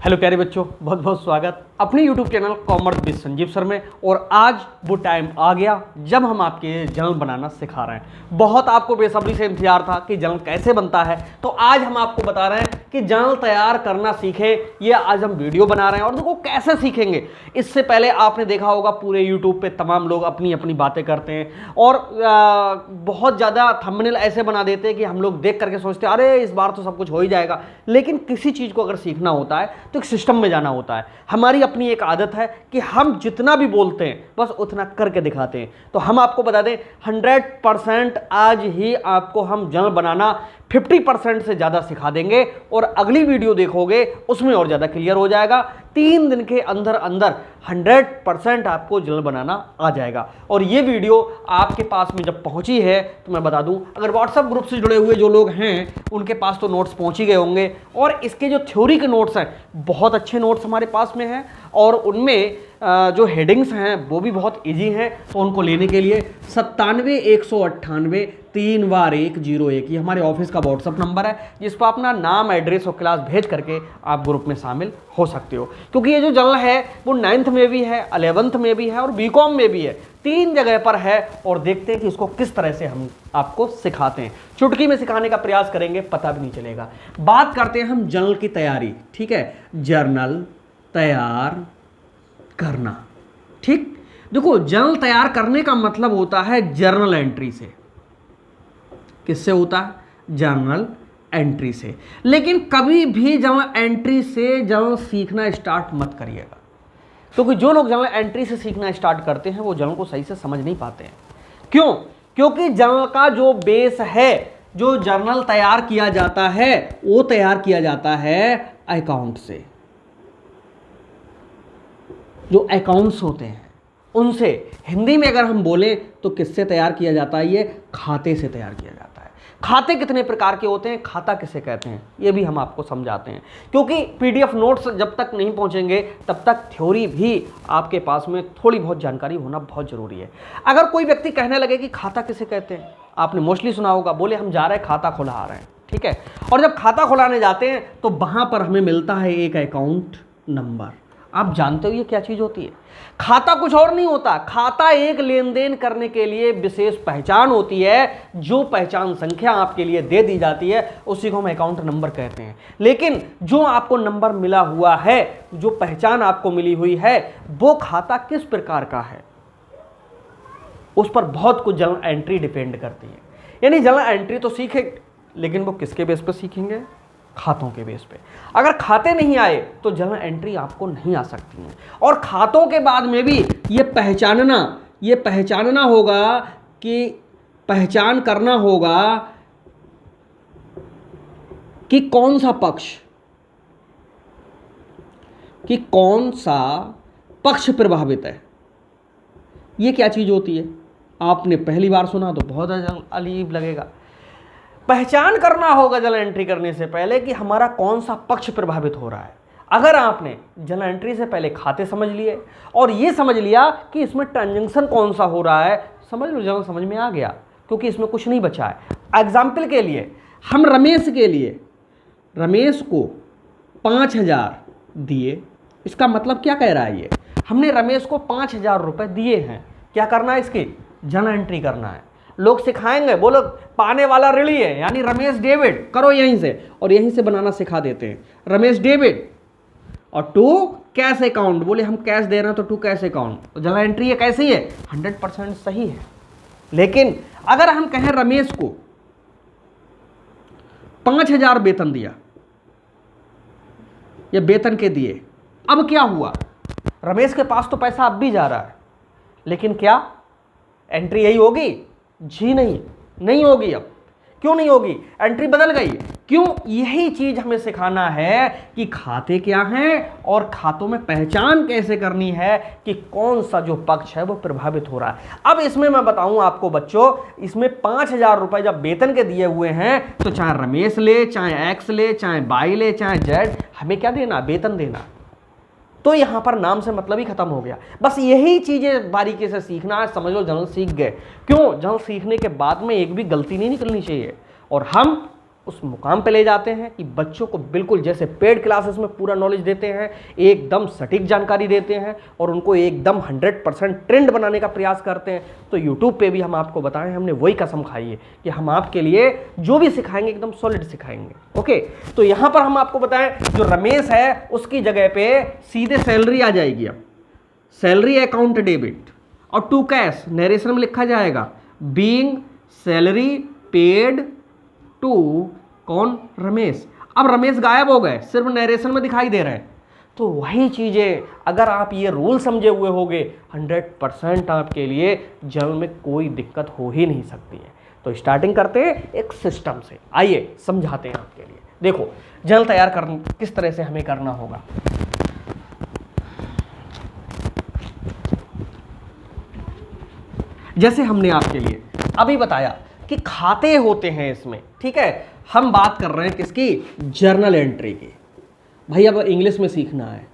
Hello प्यारे बच्चों, बहुत बहुत स्वागत अपने YouTube channel commerce with Sanjeev sir में। और आज वो टाइम आ गया जब हम आपके जर्नल बनाना सिखा रहे हैं। बहुत आपको बेसब्री से इंतजार था कि जर्नल कैसे बनता है, तो आज हम आपको बता रहे हैं कि जर्नल तैयार करना सीखें। ये आज हम वीडियो बना रहे हैं और देखो कैसे सीखेंगे। इससे पहले आपने देखा होगा पूरे YouTube पे तमाम लोग अपनी अपनी बातें करते हैं और बहुत ज़्यादा थंबनेल ऐसे बना देते हैं कि हम लोग देख करके सोचते हैं अरे इस बार तो सब कुछ हो ही जाएगा। लेकिन किसी चीज़ को अगर सीखना होता है तो एक सिस्टम में जाना होता है। हमारी अपनी एक आदत है कि हम जितना भी बोलते हैं बस उतना करके दिखाते हैं। तो हम आपको बता दें 100% आज ही आपको हम जर्नल बनाना 50% से ज़्यादा सिखा देंगे और अगली वीडियो देखोगे उसमें और ज़्यादा क्लियर हो जाएगा। 3 दिन के अंदर अंदर 100% आपको जर्नल बनाना आ जाएगा। और ये वीडियो आपके पास में जब पहुंची है तो मैं बता दूं, अगर व्हाट्सएप ग्रुप से जुड़े हुए जो लोग हैं उनके पास तो नोट्स पहुंच ही गए होंगे। और इसके जो थ्योरी के नोट्स हैं बहुत अच्छे नोट्स हमारे पास में हैं और उनमें जो हेडिंग्स हैं वो भी बहुत इजी हैं। तो उनको लेने के लिए 97-198-3-1-01 ये हमारे ऑफिस का व्हाट्सअप नंबर है, जिस पर अपना नाम, एड्रेस और क्लास भेज करके आप ग्रुप में शामिल हो सकते हो। क्योंकि ये जो जर्नल है वो 9th में भी है, 11th में भी है और बीकॉम में भी है। 3 जगह पर है और देखते हैं कि इसको किस तरह से हम आपको सिखाते हैं। चुटकी में सिखाने का प्रयास करेंगे, पता भी नहीं चलेगा। बात करते हैं हम जर्नल की तैयारी। ठीक है, जर्नल तैयार करना। ठीक, देखो जर्नल तैयार करने का मतलब होता है जर्नल एंट्री से। किससे होता है? जर्नल एंट्री से। लेकिन कभी भी जर्नल एंट्री से जर्नल सीखना स्टार्ट मत करिएगा, क्योंकि जो लोग जर्नल एंट्री से सीखना स्टार्ट करते हैं वो जर्नल को सही से समझ नहीं पाते हैं। क्यों? क्योंकि जर्नल का जो बेस है, जो जर्नल तैयार किया जाता है वो तैयार किया जाता है अकाउंट से। जो अकाउंट्स होते हैं उनसे, हिंदी में अगर हम बोलें तो किससे तैयार किया जाता है? ये खाते से तैयार किया जाता है। खाते कितने प्रकार के होते हैं, खाता किसे कहते हैं, ये भी हम आपको समझाते हैं। क्योंकि पीडीएफ नोट्स जब तक नहीं पहुंचेंगे तब तक थ्योरी भी आपके पास में थोड़ी बहुत जानकारी होना बहुत जरूरी है। अगर कोई व्यक्ति कहने लगे कि खाता किसे कहते हैं, आपने मोस्टली सुना होगा, बोले हम जा रहे हैं खाता खुला रहे हैं। ठीक है, और जब खाता खुलाने जाते हैं तो वहां पर हमें मिलता है एक अकाउंट नंबर। आप जानते हो ये क्या चीज होती है? खाता कुछ और नहीं होता। खाता एक लेन देन करने के लिए विशेष पहचान होती है। जो पहचान संख्या आपके लिए दे दी जाती है उसी को हम अकाउंट नंबर कहते हैं। लेकिन जो आपको नंबर मिला हुआ है, जो पहचान आपको मिली हुई है, वो खाता किस प्रकार का है उस पर बहुत कुछ जर्नल एंट्री डिपेंड करती है। यानी जर्नल एंट्री तो सीखे, लेकिन वो किसके बेस पर सीखेंगे? खातों के बेस पे। अगर खाते नहीं आए तो जर्नल एंट्री आपको नहीं आ सकती है। और खातों के बाद में भी ये पहचानना होगा कि पहचान करना होगा कि कौन सा पक्ष प्रभावित है। ये क्या चीज होती है? आपने पहली बार सुना तो बहुत अजीब लगेगा। पहचान करना होगा जर्नल एंट्री करने से पहले कि हमारा कौन सा पक्ष प्रभावित हो रहा है। अगर आपने जर्नल एंट्री से पहले खाते समझ लिए और ये समझ लिया कि इसमें ट्रांजैक्शन कौन सा हो रहा है, समझ लो जर्नल समझ में आ गया, क्योंकि इसमें कुछ नहीं बचा है। एग्जाम्पल के लिए हम रमेश को 5,000 दिए। इसका मतलब क्या कह रहा है? ये हमने रमेश को 5,000 रुपए दिए हैं। क्या करना है? इसकी जर्नल एंट्री करना है। लोग सिखाएंगे, बोलो पाने वाला ऋणी है, यानी रमेश डेबिट करो यहीं से, और यहीं से बनाना सिखा देते हैं। रमेश डेबिट और टू कैश अकाउंट, बोले हम कैश दे रहे हैं तो टू कैश अकाउंट। तो जर्नल एंट्री ये कैसी है? 100% सही है। लेकिन अगर हम कहें रमेश को 5,000 वेतन दिया, ये वेतन के दिए, अब क्या हुआ? रमेश के पास तो पैसा अब भी जा रहा है, लेकिन क्या एंट्री यही होगी? जी नहीं होगी। अब क्यों नहीं होगी? एंट्री बदल गई। क्यों? यही चीज हमें सिखाना है कि खाते क्या हैं और खातों में पहचान कैसे करनी है कि कौन सा जो पक्ष है वो प्रभावित हो रहा है। अब इसमें मैं बताऊं आपको बच्चों, इसमें 5,000 रुपए जब वेतन के दिए हुए हैं तो चाहे रमेश ले, चाहे एक्स ले, चाहे वाई ले, चाहे जेड, हमें क्या देना? वेतन देना। तो यहां पर नाम से मतलब ही खत्म हो गया। बस यही चीजें बारीकी से सीखना है। समझ लो जर्नल सीख गए। क्यों? जर्नल सीखने के बाद में एक भी गलती नहीं निकलनी चाहिए और हम उस मुकाम पे ले जाते हैं कि बच्चों को बिल्कुल जैसे पेड क्लासेस में पूरा नॉलेज देते हैं, एकदम सटीक जानकारी देते हैं और उनको एकदम 100% ट्रेंड बनाने का प्रयास करते हैं। तो यूट्यूब पे भी हम आपको बताएं, हमने वही कसम खाई है कि हम आपके लिए जो भी सिखाएंगे एकदम सॉलिड सिखाएंगे। ओके, तो यहाँ पर हम आपको बताएं जो रमेश है उसकी जगह पे सीधे सैलरी आ जाएगी। अब सैलरी अकाउंट डेबिट और टू कैश नरेशन में लिखा जाएगा बीइंग सैलरी पेड टू कौन, रमेश। अब रमेश गायब हो गए, सिर्फ नरेशन में दिखाई दे रहे हैं। तो वही चीज़ें अगर आप ये रूल समझे हुए होगे 100% आपके लिए जर्नल में कोई दिक्कत हो ही नहीं सकती है। तो स्टार्टिंग करते हैं एक सिस्टम से, आइए समझाते हैं आपके लिए। देखो जर्नल तैयार कर किस तरह से हमें करना होगा। जैसे हमने आपके लिए अभी बताया कि खाते होते हैं इसमें, ठीक है। हम बात कर रहे हैं किसकी, जर्नल एंट्री की। भाई अब इंग्लिश में सीखना है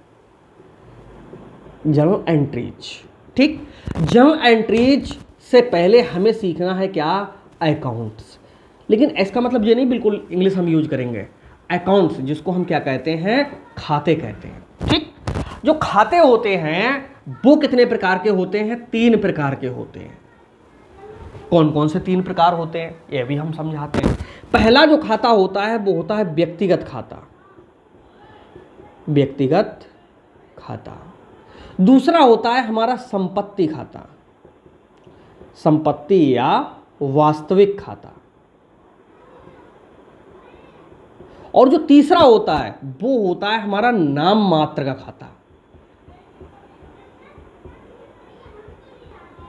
जर्नल एंट्रीज, ठीक। जर्नल एंट्रीज से पहले हमें सीखना है क्या, अकाउंट्स। लेकिन इसका मतलब ये नहीं बिल्कुल इंग्लिश हम यूज करेंगे। अकाउंट्स जिसको हम क्या कहते हैं, खाते कहते हैं, ठीक। जो खाते होते हैं वो कितने प्रकार के होते हैं, 3 प्रकार के होते हैं। कौन कौन से 3 प्रकार होते हैं ये भी हम समझाते हैं। पहला जो खाता होता है वो होता है व्यक्तिगत खाता, व्यक्तिगत खाता। दूसरा होता है हमारा संपत्ति खाता, संपत्ति या वास्तविक खाता। और जो तीसरा होता है वो होता है हमारा नाम मात्र का खाता,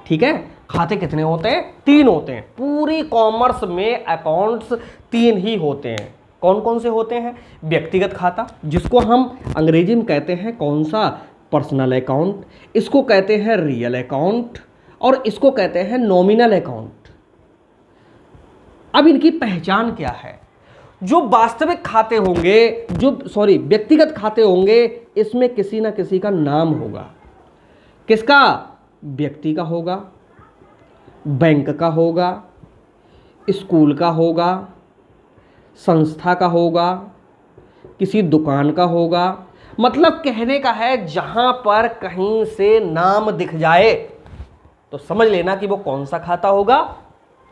ठीक है। खाते कितने होते हैं, 3 होते हैं। पूरी कॉमर्स में अकाउंट्स 3 ही होते हैं। कौन कौन से होते हैं, व्यक्तिगत खाता जिसको हम अंग्रेजी में कहते हैं कौन सा, पर्सनल अकाउंट, इसको कहते हैं रियल अकाउंट और इसको कहते हैं नॉमिनल अकाउंट। अब इनकी पहचान क्या है, जो वास्तविक खाते होंगे, व्यक्तिगत खाते होंगे, इसमें किसी ना किसी का नाम होगा। किसका, व्यक्ति का होगा, बैंक का होगा, स्कूल का होगा, संस्था का होगा, किसी दुकान का होगा। मतलब कहने का है जहां पर कहीं से नाम दिख जाए तो समझ लेना कि वो कौन सा खाता होगा,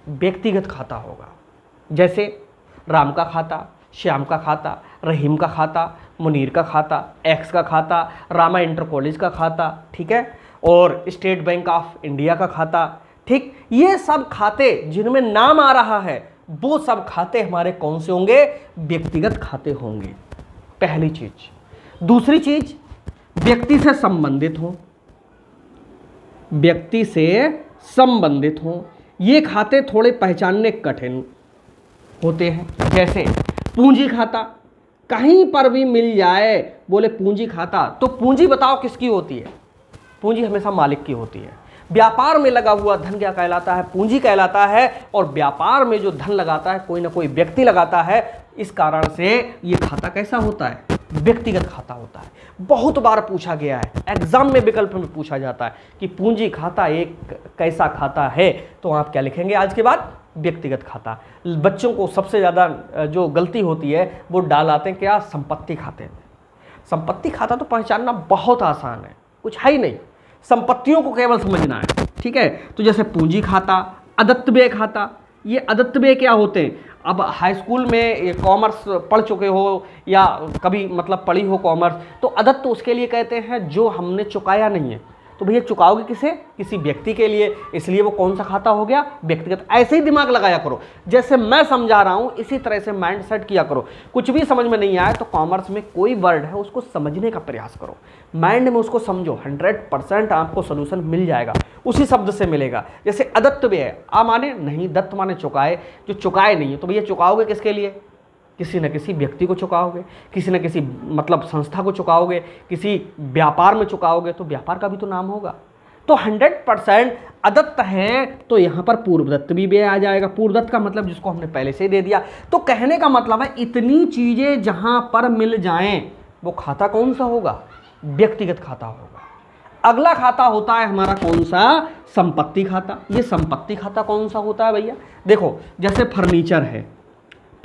व्यक्तिगत खाता होगा। जैसे राम का खाता, श्याम का खाता, रहीम का खाता, मुनीर का खाता, एक्स का खाता, रामा इंटर कॉलेज का खाता, ठीक है, और स्टेट बैंक ऑफ इंडिया का खाता, ठीक। ये सब खाते जिनमें नाम आ रहा है वो सब खाते हमारे कौन से होंगे, व्यक्तिगत खाते होंगे, पहली चीज। दूसरी चीज, व्यक्ति से संबंधित हो, व्यक्ति से संबंधित हो। ये खाते थोड़े पहचानने कठिन होते हैं। जैसे पूंजी खाता, कहीं पर भी मिल जाए बोले पूंजी खाता, तो पूंजी बताओ किसकी होती है, पूंजी हमेशा मालिक की होती है। व्यापार में लगा हुआ धन क्या कहलाता है, पूंजी कहलाता है। और व्यापार में जो धन लगाता है कोई ना कोई व्यक्ति लगाता है, इस कारण से ये खाता कैसा होता है, व्यक्तिगत खाता होता है। बहुत बार पूछा गया है, एग्जाम में विकल्प में पूछा जाता है कि पूंजी खाता एक कैसा खाता है, तो आप क्या लिखेंगे आज के बाद, व्यक्तिगत खाता। बच्चों को सबसे ज़्यादा जो गलती होती है वो डाल आते हैं क्या, संपत्ति खाते में। संपत्ति खाता तो पहचानना बहुत आसान है, कुछ है ही नहीं, संपत्तियों को केवल समझना है, ठीक है। तो जैसे पूंजी खाता, अदत्तव्यय खाता। ये अदत्तव्यय क्या होते हैं, अब हाई स्कूल में कॉमर्स पढ़ चुके हो या कभी मतलब पढ़ी हो कॉमर्स, तो अदत्त उसके लिए कहते हैं जो हमने चुकाया नहीं है। तो भैया चुकाओगे किसे, किसी व्यक्ति के लिए, इसलिए वो कौन सा खाता हो गया, व्यक्तिगत। ऐसे ही दिमाग लगाया करो, जैसे मैं समझा रहा हूँ इसी तरह से माइंड सेट किया करो। कुछ भी समझ में नहीं आए तो कॉमर्स में कोई वर्ड है उसको समझने का प्रयास करो, माइंड में उसको समझो, 100% आपको सोल्यूशन मिल जाएगा, उसी शब्द से मिलेगा। जैसे अदत्तव्यय, आ माने नहीं, दत्त माने चुकाए, जो चुकाए नहीं है, तो भैया चुकाओगे किसके लिए, किसी न किसी व्यक्ति को चुकाओगे, किसी न किसी मतलब संस्था को चुकाओगे, किसी व्यापार में चुकाओगे, तो व्यापार का भी तो नाम होगा। तो 100% अदत्त है, तो यहाँ पर पूर्वदत्त भी व्यय आ जाएगा। पूर्वदत्त का मतलब जिसको हमने पहले से दे दिया। तो कहने का मतलब है इतनी चीज़ें जहाँ पर मिल जाएं वो खाता कौन सा होगा, व्यक्तिगत खाता होगा। अगला खाता होता है हमारा कौन सा, संपत्ति खाता। ये संपत्ति खाता कौन सा होता है भैया, देखो जैसे फर्नीचर है,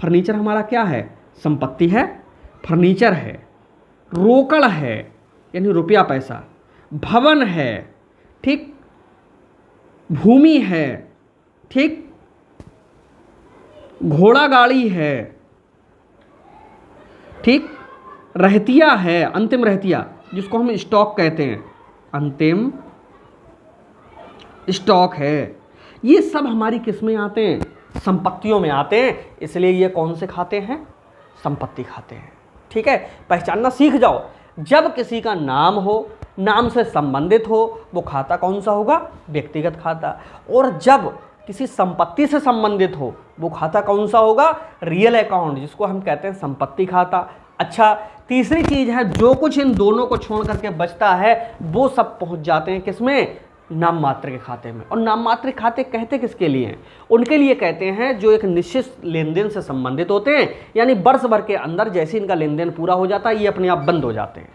फर्नीचर हमारा क्या है? संपत्ति है, फर्नीचर है। रोकड़ है यानी रुपया पैसा, भवन है, ठीक, भूमि है, ठीक, घोड़ा गाड़ी है, ठीक, रहतिया है, अंतिम रहतिया जिसको हम स्टॉक कहते हैं, अंतिम स्टॉक है। ये सब हमारी किस में आते हैं? संपत्तियों में आते हैं। इसलिए ये कौन से खाते हैं? संपत्ति खाते हैं। ठीक है, पहचानना सीख जाओ। जब किसी का नाम हो, नाम से संबंधित हो, वो खाता कौन सा होगा? व्यक्तिगत खाता। और जब किसी संपत्ति से संबंधित हो, वो खाता कौन सा होगा? रियल अकाउंट, जिसको हम कहते हैं संपत्ति खाता। अच्छा, तीसरी चीज है, जो कुछ इन दोनों को छोड़ करके बचता है वो सब पहुंच जाते हैं किसमें? नाम मात्र के खाते में। और नाम मात्र खाते कहते किसके लिए हैं? उनके लिए कहते हैं जो एक निश्चित लेन देन से संबंधित होते हैं, यानी वर्ष भर के अंदर जैसे इनका लेन देन पूरा हो जाता है ये अपने आप बंद हो जाते हैं।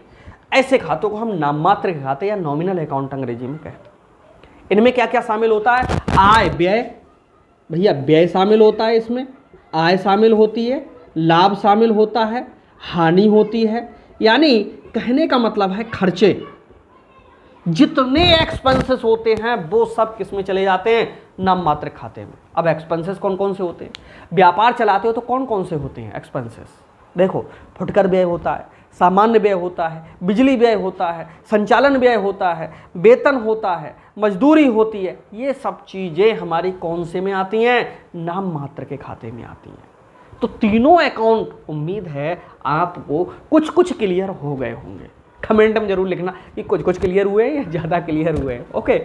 ऐसे खातों को हम नाम मात्र के खाते या नॉमिनल अकाउंट अंग्रेजी में कहते हैं। इनमें क्या क्या शामिल होता है? आय व्यय, भैया व्यय शामिल होता है इसमें, आय शामिल होती है, लाभ शामिल होता है, हानि होती है। यानी कहने का मतलब है खर्चे, जितने एक्सपेंसेस होते हैं वो सब किस में चले जाते हैं? नाम मात्र खाते में। अब एक्सपेंसेस कौन कौन से होते हैं? व्यापार चलाते हो तो कौन कौन से होते हैं एक्सपेंसेस? देखो, फुटकर व्यय होता है, सामान्य व्यय होता है, बिजली व्यय होता है, संचालन व्यय होता है, वेतन होता है, मजदूरी होती है। ये सब चीज़ें हमारी कौन से में आती हैं? नाम मात्र के खाते में आती हैं। तो तीनों अकाउंट उम्मीद है आपको कुछ कुछ क्लियर हो गए होंगे। कमेंट में जरूर लिखना कि कुछ कुछ क्लियर हुए या ज़्यादा क्लियर हुए, ओके,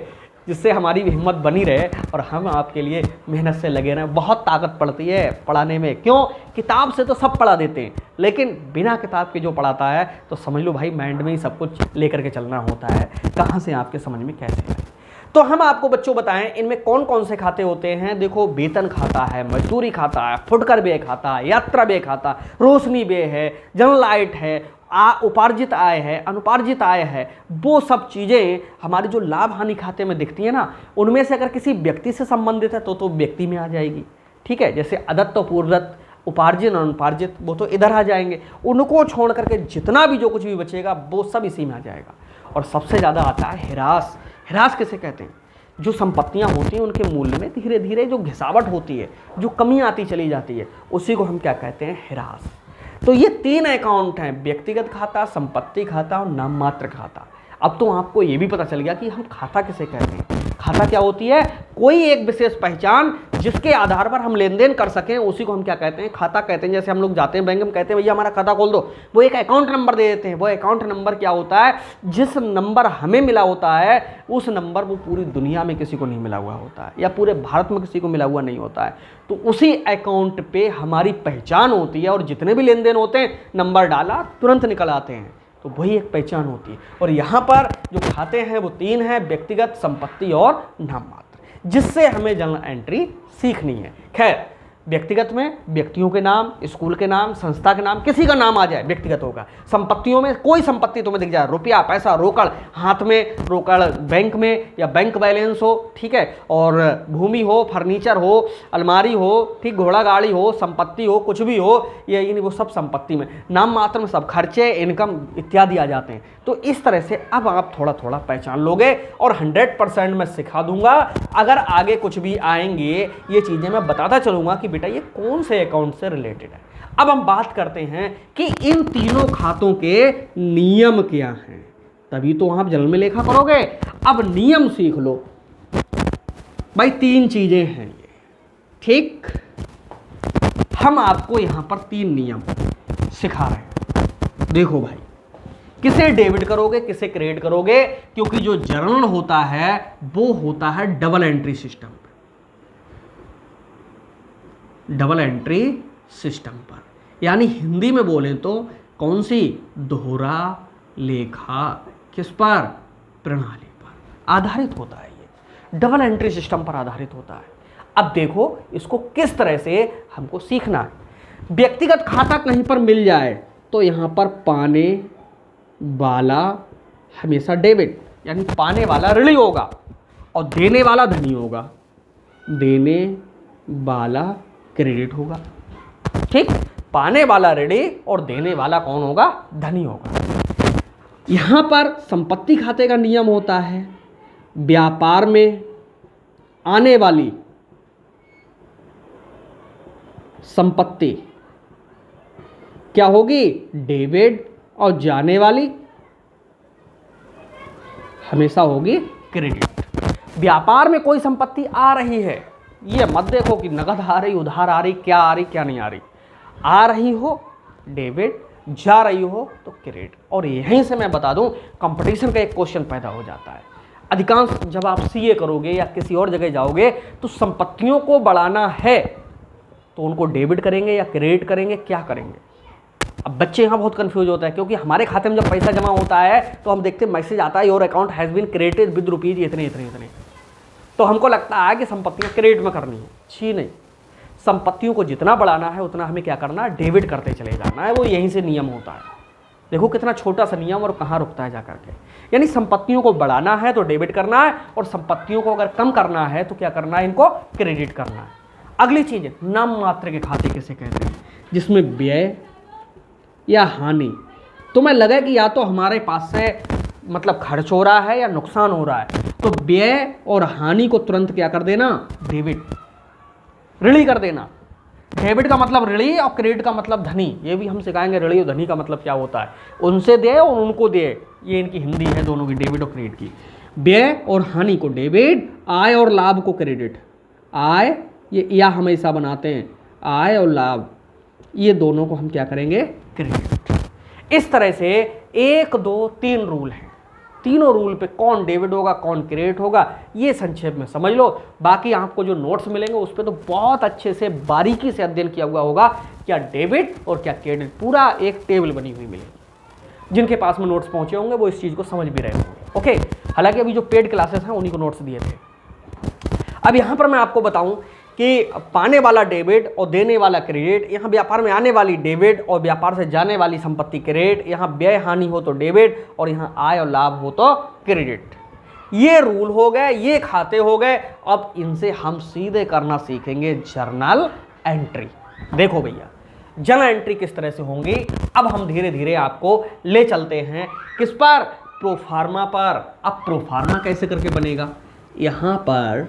जिससे हमारी भी हिम्मत बनी रहे और हम आपके लिए मेहनत से लगे रहें। बहुत ताकत पड़ती है पढ़ाने में। क्यों? किताब से तो सब पढ़ा देते हैं, लेकिन बिना किताब के जो पढ़ाता है तो समझ लो भाई माइंड में ही सब कुछ लेकर के चलना होता है, कहाँ से आपके समझ में कैसे आए। तो हम आपको बच्चों बताएं इनमें कौन कौन से खाते होते हैं। देखो, वेतन खाता है, मजदूरी खाता है, फुटकर व्यय खाता है, यात्रा व्यय खाता, रोशनी व्यय है, जन लाइट है, उपार्जित आय है, अनुपार्जित आय है। वो सब चीज़ें हमारी जो लाभ हानि खाते में दिखती है ना, उनमें से अगर किसी व्यक्ति से संबंधित है तो व्यक्ति में आ जाएगी। ठीक है, जैसे अदत्त और पूर्वदत्त, उपार्जन और अनुपार्जित, वो तो इधर आ जाएंगे। उनको छोड़ करके जितना भी जो कुछ भी बचेगा वो सब इसी में आ जाएगा। और सबसे ज़्यादा आता है हिरास। हिरास किसे कहते हैं? जो संपत्तियां होती हैं उनके मूल्य में धीरे धीरे जो घिसावट होती है, जो कमी आती चली जाती है, उसी को हम क्या कहते हैं? हिरास। तो ये तीन अकाउंट हैं, व्यक्तिगत खाता, संपत्ति खाता और नाम मात्र खाता। अब तो आपको ये भी पता चल गया कि हम खाता किसे कहते हैं। खाता क्या होती है? कोई एक विशेष पहचान जिसके आधार पर हम लेन देन कर सकें, उसी को हम क्या कहते हैं? खाता कहते हैं। जैसे हम लोग जाते हैं बैंक में, कहते हैं भैया हमारा खाता खोल दो, वो एक अकाउंट नंबर दे देते हैं। वो अकाउंट नंबर क्या होता है? जिस नंबर हमें मिला होता है उस नंबर वो पूरी दुनिया में किसी को नहीं मिला हुआ होता है, या पूरे भारत में किसी को मिला हुआ नहीं होता है। तो उसी अकाउंट पे हमारी पहचान होती है और जितने भी लेन देन होते हैं नंबर डाला तुरंत निकल आते हैं। तो वही एक पहचान होती है। और यहाँ पर जो खाते हैं वो तीन हैं, व्यक्तिगत, संपत्ति और नाम मात्र, जिससे हमें जर्नल एंट्री सीखनी है। खैर, व्यक्तिगत में व्यक्तियों के नाम, स्कूल के नाम, संस्था के नाम, किसी का नाम आ जाए व्यक्तिगत होगा। संपत्तियों में कोई संपत्ति तुम्हें दिख जाए, रुपया, पैसा, रोकड़, हाथ में रोकड़, बैंक में या बैंक बैलेंस हो, ठीक है, और भूमि हो, फर्नीचर हो, अलमारी हो, ठीक, घोड़ा गाड़ी हो, संपत्ति हो, कुछ भी हो, ये वो सब संपत्ति में। नाम मात्र में सब खर्चे, इनकम इत्यादि आ जाते हैं। तो इस तरह से अब आप थोड़ा थोड़ा पहचान लोगे और 100% मैं सिखा दूंगा। अगर आगे कुछ भी आएंगे ये चीज़ें मैं बताता चलूँगा कि बेटा ये कौन से अकाउंट से रिलेटेड है। अब हम बात करते हैं कि इन तीनों खातों के नियम क्या हैं, तभी तो आप जन्म में लेखा करोगे। अब नियम सीख लो भाई, तीन चीज़ें हैं ये, ठीक। हम आपको यहाँ पर तीन नियम सिखा रहे हैं। देखो भाई, किसे डेबिट करोगे, किसे क्रेडिट करोगे, क्योंकि जो जर्नल होता है वो होता है डबल एंट्री सिस्टम पर, डबल एंट्री सिस्टम पर, यानी हिंदी में बोलें तो कौन सी? दोहरा लेखा किस पर? प्रणाली पर आधारित होता है। ये डबल एंट्री सिस्टम पर आधारित होता है। अब देखो इसको किस तरह से हमको सीखना है। व्यक्तिगत खाता कहीं पर मिल जाए तो यहाँ पर पाने वाला हमेशा डेबिट, यानी पाने वाला ऋणी होगा और देने वाला धनी होगा, देने वाला क्रेडिट होगा। ठीक, पाने वाला ऋणी और देने वाला कौन होगा? धनी होगा। यहां पर संपत्ति खाते का नियम होता है, व्यापार में आने वाली संपत्ति क्या होगी? डेबिट, और जाने वाली हमेशा होगी क्रेडिट। व्यापार में कोई संपत्ति आ रही है, ये मत देखो कि नगद आ रही, उधार आ रही, क्या आ रही क्या नहीं आ रही। आ रही हो डेबिट, जा रही हो तो क्रेडिट। और यहीं से मैं बता दूं, कंपटीशन का एक क्वेश्चन पैदा हो जाता है। अधिकांश जब आप सीए करोगे या किसी और जगह जाओगे तो संपत्तियों को बढ़ाना है तो उनको डेबिट करेंगे या क्रेडिट करेंगे, क्या करेंगे? अब बच्चे यहाँ बहुत कंफ्यूज होता है, क्योंकि हमारे खाते में जब पैसा जमा होता है तो हम देखते हैं मैसेज आता है your account has been credited with rupees इतने इतने इतने, तो हमको लगता है कि संपत्तियाँ क्रेडिट में करनी है। छी नहीं, संपत्तियों को जितना बढ़ाना है उतना हमें क्या करना है? डेबिट करते चले जाना है। वो यहीं से नियम होता है। देखो कितना छोटा सा नियम और कहाँ रुकता है जा करके। यानी संपत्तियों को बढ़ाना है तो डेबिट करना है, और संपत्तियों को अगर कम करना है तो क्या करना है? इनको क्रेडिट करना है। अगली चीज, नाम मात्र के खाते किसे कहते हैं? जिसमें व्यय या हानि तुम्हें लगे कि या तो हमारे पास से मतलब खर्च हो रहा है या नुकसान हो रहा है, तो व्यय और हानि को तुरंत क्या कर देना? डेबिट, ऋणी कर देना। डेबिट का मतलब ऋणी और क्रेडिट का मतलब धनी। ये भी हम सिखाएंगे ऋणी और धनी का मतलब क्या होता है। उनसे दे और उनको दे, ये इनकी हिंदी है दोनों की, डेबिट और क्रेडिट की। व्यय और हानि को डेबिट, आय और लाभ को क्रेडिट। आय ये या हमेशा बनाते हैं, आय और लाभ ये दोनों को हम क्या करेंगे? क्रेडिट। इस तरह से 1 2 3 रूल हैं। तीनों रूल पे कौन डेबिट होगा कौन क्रेडिट होगा ये संक्षेप में समझ लो। बाकी आपको जो नोट्स मिलेंगे उस पर तो बहुत अच्छे से बारीकी से अध्ययन किया हुआ होगा, क्या डेबिट और क्या क्रेडिट, पूरा एक टेबल बनी हुई मिलेगी। जिनके पास में नोट्स पहुंचे होंगे वो इस चीज़ को समझ भी रहे होंगे। ओके, हालांकि अभी जो पेड क्लासेस हैं उन्हीं को नोट्स दिए थे। अब यहाँ पर मैं आपको बताऊँ कि पाने वाला डेबिट और देने वाला क्रेडिट, यहाँ व्यापार में आने वाली डेबिट और व्यापार से जाने वाली संपत्ति क्रेडिट, यहाँ व्यय हानि हो तो डेबिट और यहाँ आय और लाभ हो तो क्रेडिट। ये रूल हो गए, ये खाते हो गए। अब इनसे हम सीधे करना सीखेंगे जर्नल एंट्री। देखो भैया, जर्नल एंट्री किस तरह से होंगी अब हम धीरे धीरे आपको ले चलते हैं। किस पर? प्रोफार्मा पर। अब प्रोफार्मा कैसे करके बनेगा? यहाँ पर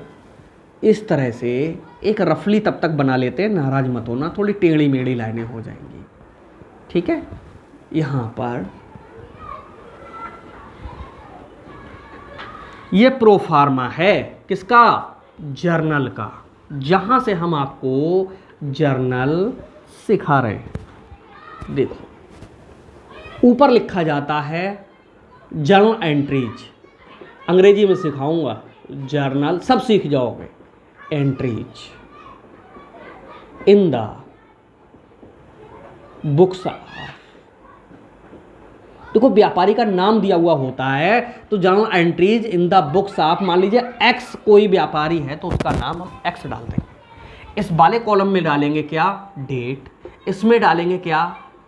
इस तरह से एक रफली तब तक बना लेते हैं, नाराज मत होना, थोड़ी टेढ़ी मेढ़ी लाइनें हो जाएंगी, ठीक है। यहाँ पर ये प्रोफार्मा है किसका? जर्नल का, जहां से हम आपको जर्नल सिखा रहे हैं। देखो ऊपर लिखा जाता है जर्नल एंट्रीज, अंग्रेजी में सिखाऊंगा, जर्नल सब सीख जाओगे। Entries in the books of, देखो व्यापारी का नाम दिया हुआ होता है तो journal entries in the books of, मान लीजिए एक्स कोई व्यापारी है तो उसका नाम हम एक्स डाल देंगे। इस वाले कॉलम में डालेंगे क्या? डेट। इसमें डालेंगे क्या?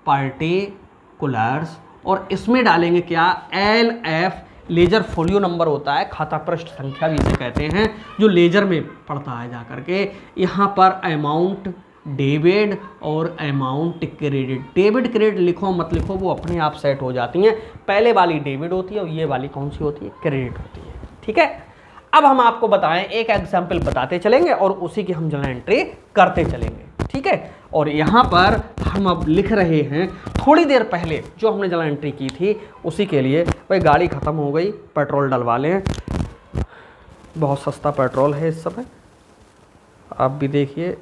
पार्टिकुलर्स। और इसमें डालेंगे क्या? LF, लेजर फोलियो नंबर होता है, खाता पृष्ठ संख्या भी इसे कहते हैं, जो लेजर में पड़ता है जा करके। यहाँ पर अमाउंट डेबिट और अमाउंट क्रेडिट। डेबिट क्रेडिट लिखो मत लिखो वो अपने आप सेट हो जाती हैं। पहले वाली डेबिट होती है और ये वाली कौन सी होती है? क्रेडिट होती है, ठीक है। अब हम आपको बताएं, एक एग्जाम्पल बताते चलेंगे और उसी की हम जर्नल एंट्री करते चलेंगे, ठीक है। और यहाँ पर हम अब लिख रहे हैं, थोड़ी देर पहले जो हमने जर्नल एंट्री की थी उसी के लिए। भाई गाड़ी ख़त्म हो गई, पेट्रोल डलवा लें, बहुत सस्ता पेट्रोल है इस समय, आप भी देखिए।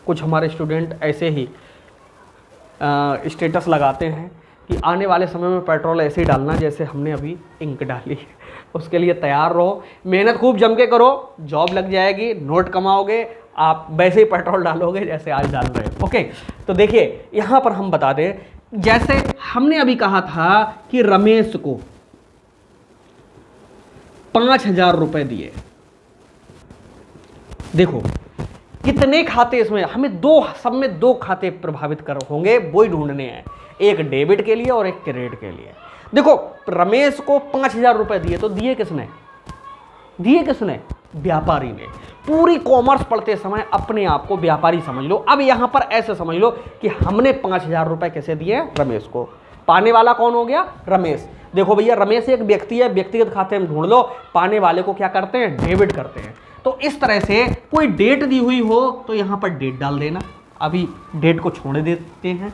कुछ हमारे स्टूडेंट ऐसे ही स्टेटस लगाते हैं कि आने वाले समय में पेट्रोल ऐसे ही डालना जैसे हमने अभी इंक डाली है। उसके लिए तैयार रहो, मेहनत खूब जम के करो, जॉब लग जाएगी, नोट कमाओगे, आप वैसे ही पेट्रोल डालोगे जैसे आज डाल रहे हो। ओके, तो देखिए यहाँ पर हम बता दें, जैसे हमने अभी कहा था कि रमेश को 5,000 रुपए दिए। देखो कितने खाते इसमें, हमें सब में दो खाते प्रभावित कर होंगे, वो ही ढूंढने हैं, एक डेबिट के लिए और एक क्रेडिट के लिए। देखो रमेश को 5,000 रुपए दिए, तो दिए किसने? व्यापारी ने। पूरी कॉमर्स पढ़ते समय अपने आप को व्यापारी समझ लो। अब यहां पर ऐसे समझ लो कि हमने 5,000 रुपए कैसे दिए रमेश को, पाने वाला कौन हो गया, रमेश। देखो भैया रमेश एक व्यक्ति है, व्यक्तिगत खाते में ढूंढ लो, पाने वाले को क्या करते हैं, डेबिट करते हैं। तो इस तरह से कोई डेट दी हुई हो तो यहां पर डेट डाल देना, अभी डेट को छोड़ देते हैं।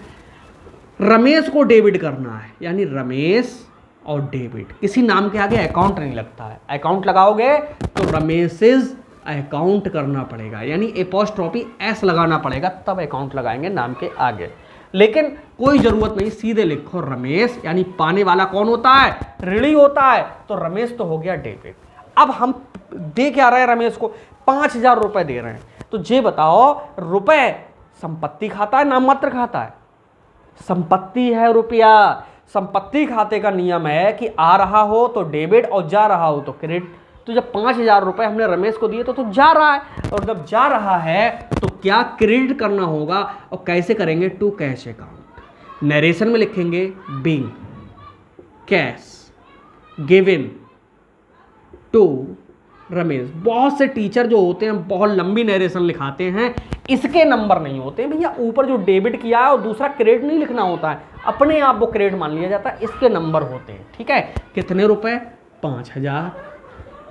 रमेश को डेबिट करना है, यानी रमेश और डेबिट, किसी नाम के आगे अकाउंट नहीं लगता है। अकाउंट लगाओगे तो रमेशेस अकाउंट करना पड़ेगा, यानी एपोस्ट्रोफी एस लगाना पड़ेगा, तब अकाउंट लगाएंगे नाम के आगे। लेकिन कोई जरूरत नहीं, सीधे लिखो रमेश, यानी पाने वाला कौन होता है, ऋणी होता है, तो रमेश तो हो गया डेबिट। अब हम दे क्या रहे हैं रमेश को, 5,000 रुपए दे रहे हैं। तो ये बताओ रुपए संपत्ति खाता है नाममात्र खाता है, संपत्ति है रुपया। संपत्ति खाते का नियम है कि आ रहा हो तो डेबिट और जा रहा हो तो क्रेडिट। तो जब 5,000 रुपए हमने रमेश को दिए तो जा रहा है, और जब जा रहा है तो क्या क्रेडिट करना होगा, और कैसे करेंगे, टू कैश अकाउंट। नरेशन में लिखेंगे being cash given to Ramesh. बहुत से टीचर जो होते हैं बहुत लंबी नरेशन लिखाते हैं, इसके नंबर नहीं होते हैं भैया, ऊपर जो डेबिट किया है और दूसरा क्रेडिट नहीं लिखना होता है, अपने आप वो क्रेडिट मान लिया जाता है, इसके नंबर होते हैं। ठीक है, कितने रुपए, 5,000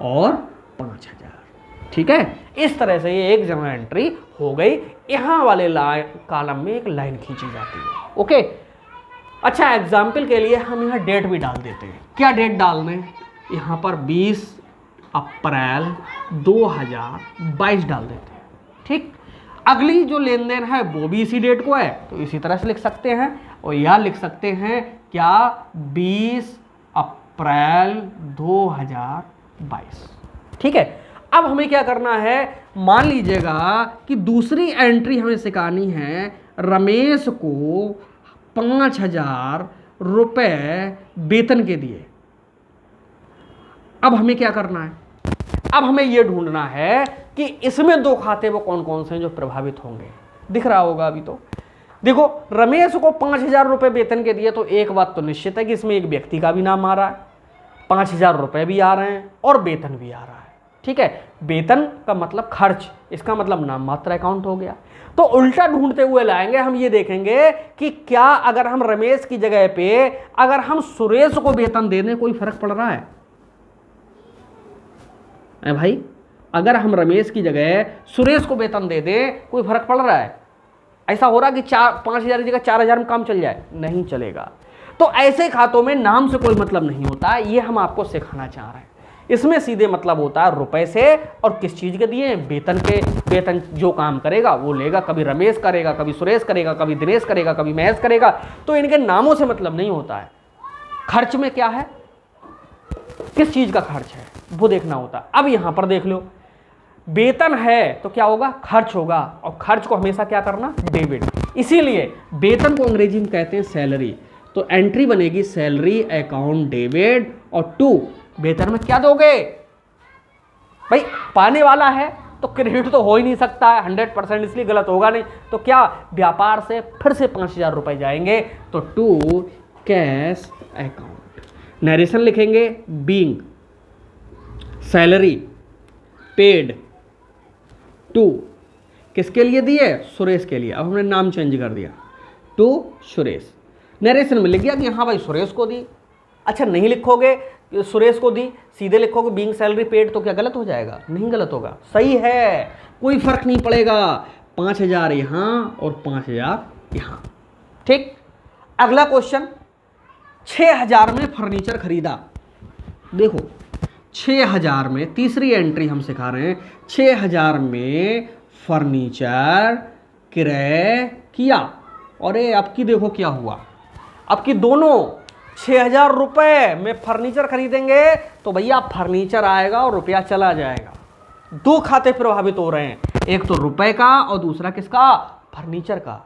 और 5,000। ठीक है, इस तरह से ये एक जर्नल एंट्री हो गई। यहां वाले कॉलम में एक लाइन खींची जाती है। ओके, अच्छा एग्जाम्पल के लिए हम यहाँ डेट भी डाल देते हैं। क्या डेट डालने, यहाँ पर 20 अप्रैल 2022 डाल देते हैं। ठीक, अगली जो लेन देन है वो भी इसी डेट को है, तो इसी तरह से लिख सकते हैं, और यह लिख सकते हैं क्या, 20 अप्रैल 2022। ठीक है, अब हमें क्या करना है, मान लीजिएगा कि दूसरी एंट्री हमें सिखानी है, रमेश को 5,000 रुपए वेतन के दिए। अब हमें क्या करना है, अब हमें यह ढूंढना है कि इसमें दो खाते वो कौन कौन से हैं जो प्रभावित होंगे। दिख रहा होगा अभी तो। देखो रमेश को 5,000 रुपए वेतन के दिए, तो एक बात तो निश्चित है कि इसमें एक व्यक्ति का भी नाम आ रहा है, 5,000 रुपए भी आ रहे हैं और वेतन भी आ रहा है। ठीक है, वेतन का मतलब खर्च, इसका मतलब नाम मात्र अकाउंट हो गया। तो उल्टा ढूंढते हुए लाएंगे, हम ये देखेंगे कि क्या अगर हम रमेश की जगह पे अगर हम सुरेश को वेतन दे दें, कोई फर्क पड़ रहा है भाई? अगर हम रमेश की जगह सुरेश को वेतन दे दें, कोई फर्क पड़ रहा है? ऐसा हो रहा कि 5,000 की जगह 4,000 में काम चल जाए? नहीं चलेगा। तो ऐसे खातों में नाम से कोई मतलब नहीं होता, ये हम आपको सिखाना चाह रहे हैं। इसमें सीधे मतलब होता है रुपए से, और किस चीज के दिए, वेतन के। वेतन जो काम करेगा वो लेगा, कभी रमेश करेगा, कभी सुरेश करेगा, कभी दिनेश करेगा, कभी महेश करेगा। तो इनके नामों से मतलब नहीं होता है। खर्च में क्या है, किस चीज का खर्च है वो देखना होता है। अब यहां पर देख लो, वेतन है तो क्या होगा, खर्च होगा, और खर्च को हमेशा क्या करना, डेबिट। इसीलिए वेतन को अंग्रेजी में कहते हैं सैलरी। तो एंट्री बनेगी सैलरी अकाउंट डेबिट, और टू वेतन में क्या दोगे भाई, पाने वाला है तो क्रेडिट तो हो ही नहीं सकता है 100%, इसलिए गलत होगा नहीं। तो क्या व्यापार से फिर से 5,000 रुपए जाएंगे, तो टू कैश अकाउंट। नरेशन लिखेंगे बीइंग सैलरी पेड टू, किसके लिए दिए, सुरेश के लिए। अब हमने नाम चेंज कर दिया, टू सुरेश। नरेशन में लिख गया कि हाँ भाई सुरेश को दी। अच्छा नहीं लिखोगे सुरेश को दी, सीधे लिखोगे बीइंग सैलरी पेड, तो क्या गलत हो जाएगा? नहीं गलत होगा, सही है, कोई फर्क नहीं पड़ेगा। 5,000 यहाँ और 5,000 यहाँ। ठीक, अगला क्वेश्चन, 6,000 में फर्नीचर खरीदा। देखो 6,000 में, तीसरी एंट्री हम सिखा रहे हैं, 6,000 में फर्नीचर क्रय किया। और अब की देखो क्या हुआ, अब की दोनों 6,000 रुपए में फर्नीचर खरीदेंगे तो भैया फर्नीचर आएगा और रुपया चला जाएगा। दो खाते प्रभावित हो रहे हैं, एक तो रुपए का और दूसरा किसका, फर्नीचर का।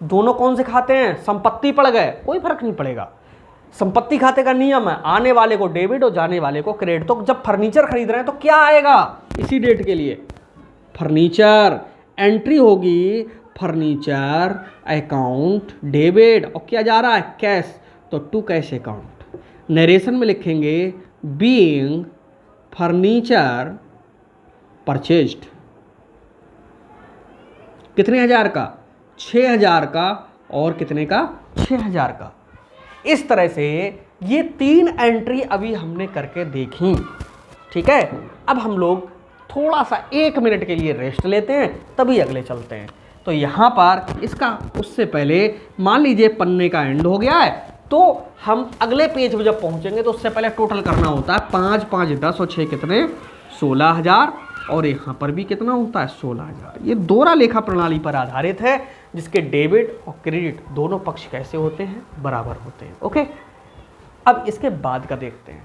दोनों कौन से खाते हैं, संपत्ति पड़ गए, कोई फर्क नहीं पड़ेगा। संपत्ति खाते का नियम है, आने वाले को डेबिट और जाने वाले को क्रेडिट। तो जब फर्नीचर खरीद रहे हैं तो क्या आएगा, इसी डेट के लिए फर्नीचर, एंट्री होगी फर्नीचर अकाउंट डेबिट, और क्या जा रहा है, कैश, तो टू कैश अकाउंट। नरेशन में लिखेंगे बीइंग फर्नीचर परचेज्ड, कितने हजार का, 6,000 का, और कितने का, 6,000 का। इस तरह से ये 3 एंट्री अभी हमने करके देखी, ठीक है। अब हम लोग थोड़ा सा 1 मिनट के लिए रेस्ट लेते हैं, तभी अगले चलते हैं। तो यहाँ पर इसका उससे पहले मान लीजिए पन्ने का एंड हो गया है, तो हम अगले पेज पे जब पहुँचेंगे तो उससे पहले टोटल करना होता है 5 5 10 और 6 कितने, 16,000, और यहाँ पर भी कितना होता है, 16,000। ये दोहरा लेखा प्रणाली पर आधारित है, जिसके डेबिट और क्रेडिट दोनों पक्ष कैसे होते हैं, बराबर होते हैं। ओके, अब इसके बाद का देखते हैं।